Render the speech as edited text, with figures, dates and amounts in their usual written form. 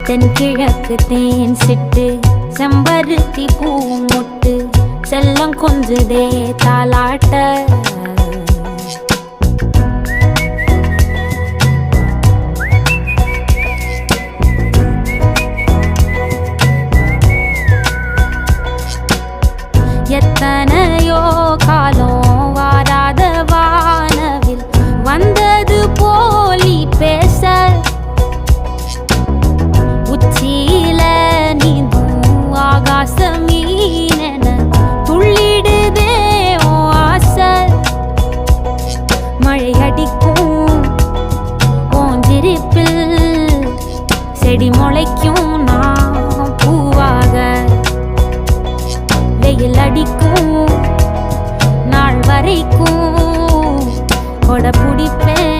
தென்கிழக்கு தேன் சிட்டு செம்பருத்தி பூ முட்டு செல்லம் கொஞ்சுதே தாலாட்ட எத்தனையோ காலம் வாராத வானவில் வந்தது போலி பேச உச்சியில நீந்தும் ஆகாச மீனென துள்ளிடுதே ஓ ஆசை மழை அடிக்கும் ஓஞ்சிருப்பில் செடி முளைக்கும் நான் பூவாக வெயில் அடிக்கும் நாள் வரைக்கும் கொடை பிடிப்பேன்